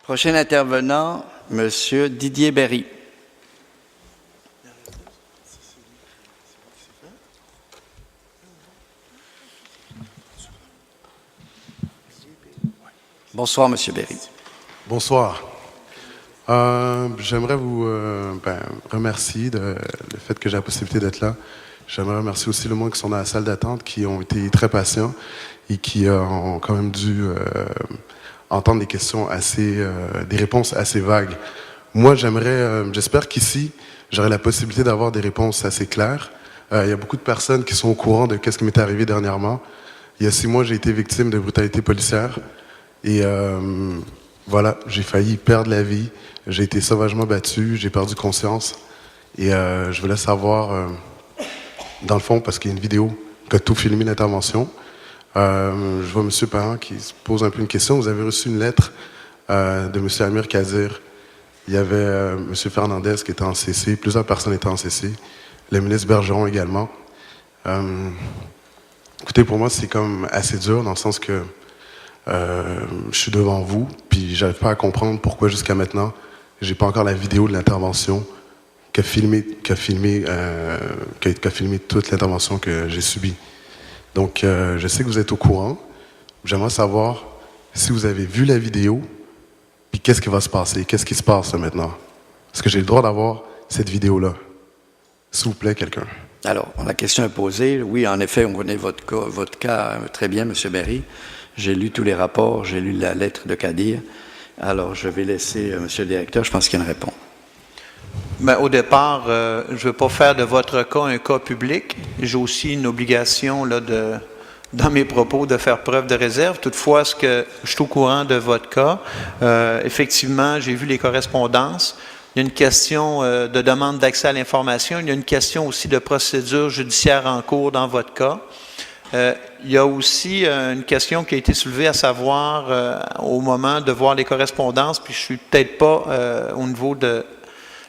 Prochain intervenant, M. Didier Berry. Bonsoir, M. Berry. Bonsoir. J'aimerais vous remercier le fait que j'ai la possibilité d'être là. J'aimerais remercier aussi le monde qui sont dans la salle d'attente, qui ont été très patients et qui ont quand même dû entendre des questions des réponses assez vagues. Moi, j'espère qu'ici, j'aurai la possibilité d'avoir des réponses assez claires. Il y a beaucoup de personnes qui sont au courant de ce qui m'est arrivé dernièrement. Il y a 6 mois, j'ai été victime de brutalité policière. Et voilà, j'ai failli perdre la vie. J'ai été sauvagement battu, j'ai perdu conscience. Et je voulais savoir, dans le fond, parce qu'il y a une vidéo qui a tout filmé l'intervention. Je vois M. Parent qui se pose un peu une question. Vous avez reçu une lettre de M. Amir Kadir. Il y avait M. Fernandez qui était en CC, plusieurs personnes étaient en CC, le ministre Bergeron également. Écoutez, pour moi, c'est comme assez dur dans le sens que je suis devant vous, puis j'arrive pas à comprendre pourquoi jusqu'à maintenant, j'ai pas encore la vidéo de l'intervention qui a filmé toute l'intervention que j'ai subie. Donc, je sais que vous êtes au courant. J'aimerais savoir si vous avez vu la vidéo, puis qu'est-ce qui va se passer, qu'est-ce qui se passe là, maintenant. Est-ce que j'ai le droit d'avoir cette vidéo-là? S'il vous plaît, quelqu'un. Alors, la question est posée. Oui, en effet, on connaît votre cas très bien, M. Berry. J'ai lu tous les rapports, j'ai lu la lettre de Kadir. Alors, je vais laisser M. le directeur, je pense qu'il me répond. Ben, au départ, je ne veux pas faire de votre cas un cas public. J'ai aussi une obligation là, dans mes propos de faire preuve de réserve. Toutefois, je suis au courant de votre cas. Effectivement, j'ai vu les correspondances. Il y a une question de demande d'accès à l'information. Il y a une question aussi de procédure judiciaire en cours dans votre cas. Il y a aussi une question qui a été soulevée, à savoir au moment de voir les correspondances, puis je suis peut-être pas au niveau de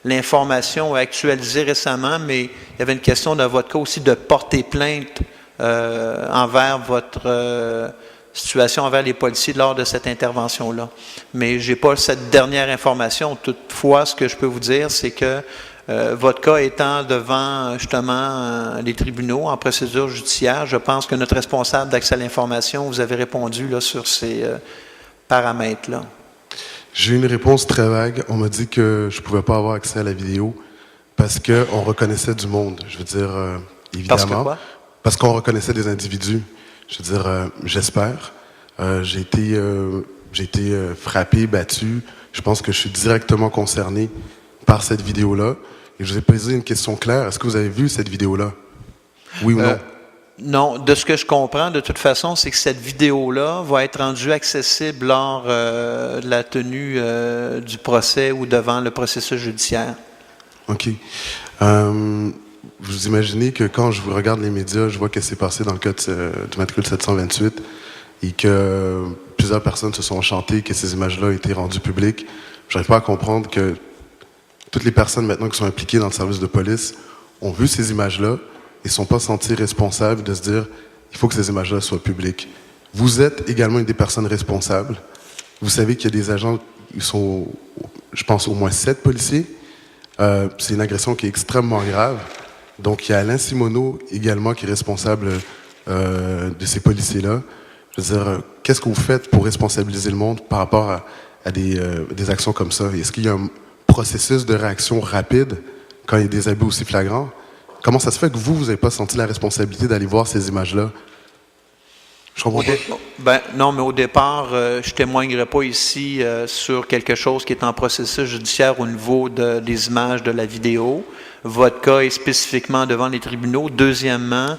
l'information actualisée récemment, mais il y avait une question dans votre cas aussi de porter plainte envers votre situation envers les policiers lors de cette intervention-là. Mais je n'ai pas cette dernière information. Toutefois, ce que je peux vous dire, c'est que votre cas étant devant justement les tribunaux en procédure judiciaire, je pense que notre responsable d'accès à l'information, vous avez répondu là, sur ces paramètres-là. J'ai eu une réponse très vague. On m'a dit que je ne pouvais pas avoir accès à la vidéo parce qu'on reconnaissait du monde. Je veux dire, évidemment. Parce que quoi? Parce qu'on reconnaissait des individus. Je veux dire, j'espère. J'ai été frappé, battu. Je pense que je suis directement concerné par cette vidéo-là. Et je vous ai posé une question claire. Est-ce que vous avez vu cette vidéo-là? Oui ou non? Non. De ce que je comprends, de toute façon, c'est que cette vidéo-là va être rendue accessible lors de la tenue du procès ou devant le processus judiciaire. OK. Vous imaginez que quand je regarde les médias, je vois que c'est passé dans le cas du matricule 728 et que plusieurs personnes se sont chantées que ces images-là ont été rendues publiques. Je n'arrive pas à comprendre que toutes les personnes maintenant qui sont impliquées dans le service de police ont vu ces images-là et ne sont pas senties responsables de se dire il faut que ces images-là soient publiques. Vous êtes également une des personnes responsables. Vous savez qu'il y a des agents, ils sont, je pense, au moins 7 policiers. C'est une agression qui est extrêmement grave. Donc, il y a Alain Simoneau également qui est responsable de ces policiers-là. Je veux dire, qu'est-ce que vous faites pour responsabiliser le monde par rapport à des actions comme ça? Est-ce qu'il y a un processus de réaction rapide quand il y a des abus aussi flagrants? Comment ça se fait que vous n'avez pas senti la responsabilité d'aller voir ces images-là? Je comprends pas. Non, mais au départ, je ne témoignerai pas ici sur quelque chose qui est en processus judiciaire au niveau des images de la vidéo. Votre cas est spécifiquement devant les tribunaux. Deuxièmement,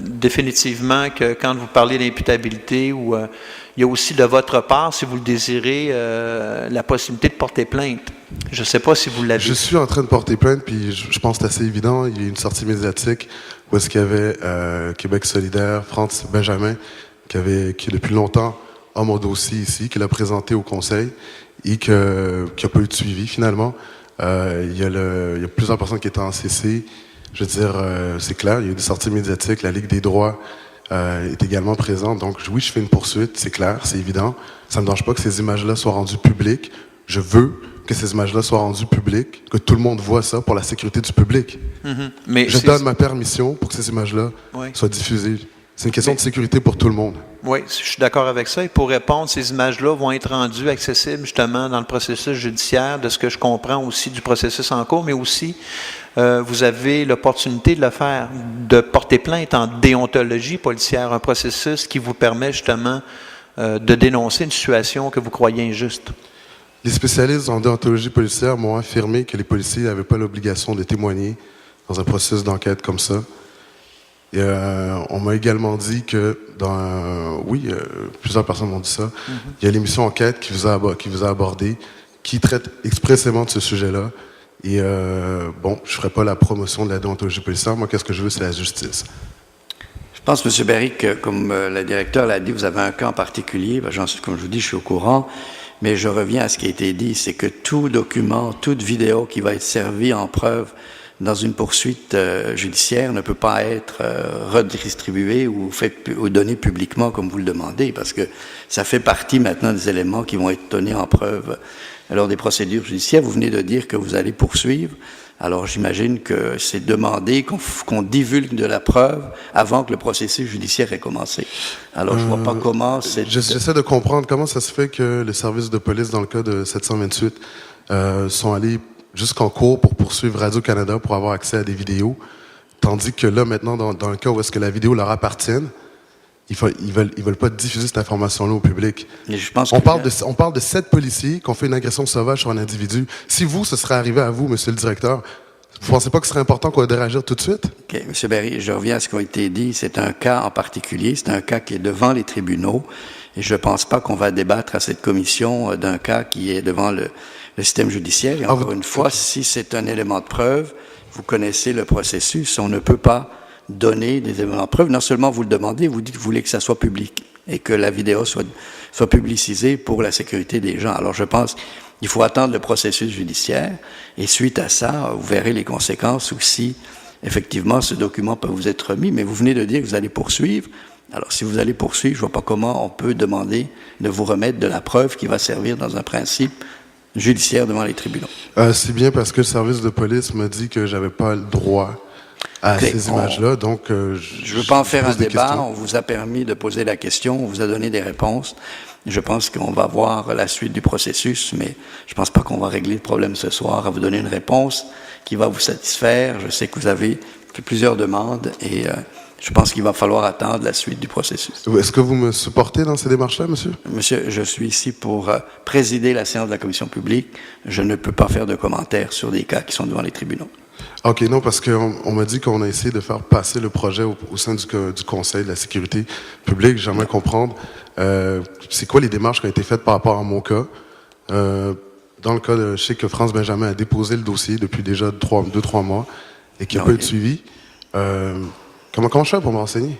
définitivement que quand vous parlez d'imputabilité, il y a aussi de votre part, si vous le désirez, la possibilité de porter plainte. Je ne sais pas si vous l'avez. Je suis en train de porter plainte, puis je pense que c'est assez évident. Il y a eu une sortie médiatique où est-ce qu'il y avait Québec solidaire, France Benjamin, qui depuis longtemps a mon dossier ici, qui l'a présenté au conseil et qui n'a pas eu de suivi finalement. Il y a plusieurs personnes qui étaient en CC. Je veux dire, c'est clair, il y a eu des sorties médiatiques, la Ligue des droits est également présent. Donc, oui, je fais une poursuite, c'est clair, c'est évident. Ça ne me dérange pas que ces images-là soient rendues publiques. Je veux que ces images-là soient rendues publiques, que tout le monde voit ça pour la sécurité du public. Mais Je donne ma permission pour que ces images-là Oui. soient diffusées. C'est une question de sécurité pour tout le monde. Oui, je suis d'accord avec ça. Et pour répondre, ces images-là vont être rendues accessibles justement dans le processus judiciaire, de ce que je comprends aussi du processus en cours, mais aussi vous avez l'opportunité de le faire, de porter plainte en déontologie policière, un processus qui vous permet justement de dénoncer une situation que vous croyez injuste. Les spécialistes en déontologie policière m'ont affirmé que les policiers n'avaient pas l'obligation de témoigner dans un processus d'enquête comme ça. Et, on m'a également dit que plusieurs personnes m'ont dit ça. Il y a l'émission Enquête qui vous a abordé, qui traite expressément de ce sujet-là. Et je ne ferai pas la promotion de la déontologie policière. Moi, qu'est-ce que je veux, c'est la justice. Je pense, M. Berry, que comme le directeur l'a dit, vous avez un cas en particulier. Comme je vous dis, je suis au courant. Mais je reviens à ce qui a été dit, c'est que tout document, toute vidéo qui va être servie en preuve dans une poursuite judiciaire ne peut pas être redistribuée ou donnée publiquement comme vous le demandez, parce que ça fait partie maintenant des éléments qui vont être donnés en preuve lors des procédures judiciaires. Vous venez de dire que vous allez poursuivre. Alors, j'imagine que c'est demandé qu'on divulgue de la preuve avant que le processus judiciaire ait commencé. Alors, je ne vois pas comment c'est... J'essaie de comprendre comment ça se fait que les services de police, dans le cas de 728, sont allés jusqu'en cours pour poursuivre Radio-Canada pour avoir accès à des vidéos, tandis que là, maintenant, dans le cas où est-ce que la vidéo leur appartienne, ils veulent pas diffuser cette information-là au public. Et je pense on parle de 7 policiers qui ont fait une agression sauvage sur un individu. Si ce serait arrivé à vous, monsieur le directeur, vous ne pensez pas que ce serait important qu'on ait réagir tout de suite? OK. M. Berry, je reviens à ce qui a été dit. C'est un cas en particulier. C'est un cas qui est devant les tribunaux. Et je ne pense pas qu'on va débattre à cette commission d'un cas qui est devant le système judiciaire. Et encore une fois, si c'est un élément de preuve, vous connaissez le processus. On ne peut pas donner des éléments de preuve. Non seulement vous le demandez, vous dites que vous voulez que ça soit public et que la vidéo soit publicisée pour la sécurité des gens. Alors, je pense qu'il faut attendre le processus judiciaire et suite à ça, vous verrez les conséquences ou si, effectivement, ce document peut vous être remis. Mais vous venez de dire que vous allez poursuivre. Alors, si vous allez poursuivre, je ne vois pas comment on peut demander de vous remettre de la preuve qui va servir dans un principe judiciaire devant les tribunaux. C'est bien parce que le service de police m'a dit que j'avais pas le droit à ces images-là, donc... je ne veux pas en faire un débat, on vous a permis de poser la question, on vous a donné des réponses. Je pense qu'on va voir la suite du processus, mais je ne pense pas qu'on va régler le problème ce soir, à vous donner une réponse qui va vous satisfaire. Je sais que vous avez fait plusieurs demandes et je pense qu'il va falloir attendre la suite du processus. Est-ce que vous me supportez dans ces démarches-là, monsieur? Monsieur, je suis ici pour présider la séance de la commission publique. Je ne peux pas faire de commentaires sur des cas qui sont devant les tribunaux. OK, non, parce qu'on m'a dit qu'on a essayé de faire passer le projet au sein du Conseil de la sécurité publique. J'aimerais comprendre, c'est quoi les démarches qui ont été faites par rapport à mon cas. Dans le cas je sais que France Benjamin a déposé le dossier depuis déjà 2-3 mois et qu'il n'a pas eu de suivi. Comment je fais pour me renseigner?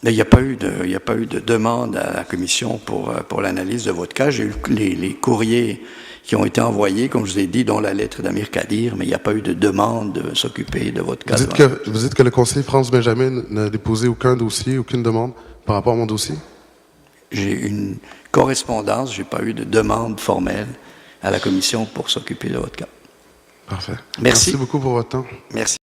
Il n'y a pas eu de demande à la commission pour l'analyse de votre cas. J'ai eu les courriers qui ont été envoyés, comme je vous ai dit, dont la lettre d'Amir Kadir, mais il n'y a pas eu de demande de s'occuper de votre cas. Vous dites que le conseiller France Benjamin n'a déposé aucun dossier, aucune demande par rapport à mon dossier? J'ai une correspondance, je n'ai pas eu de demande formelle à la commission pour s'occuper de votre cas. Parfait. Merci Merci beaucoup pour votre temps. Merci.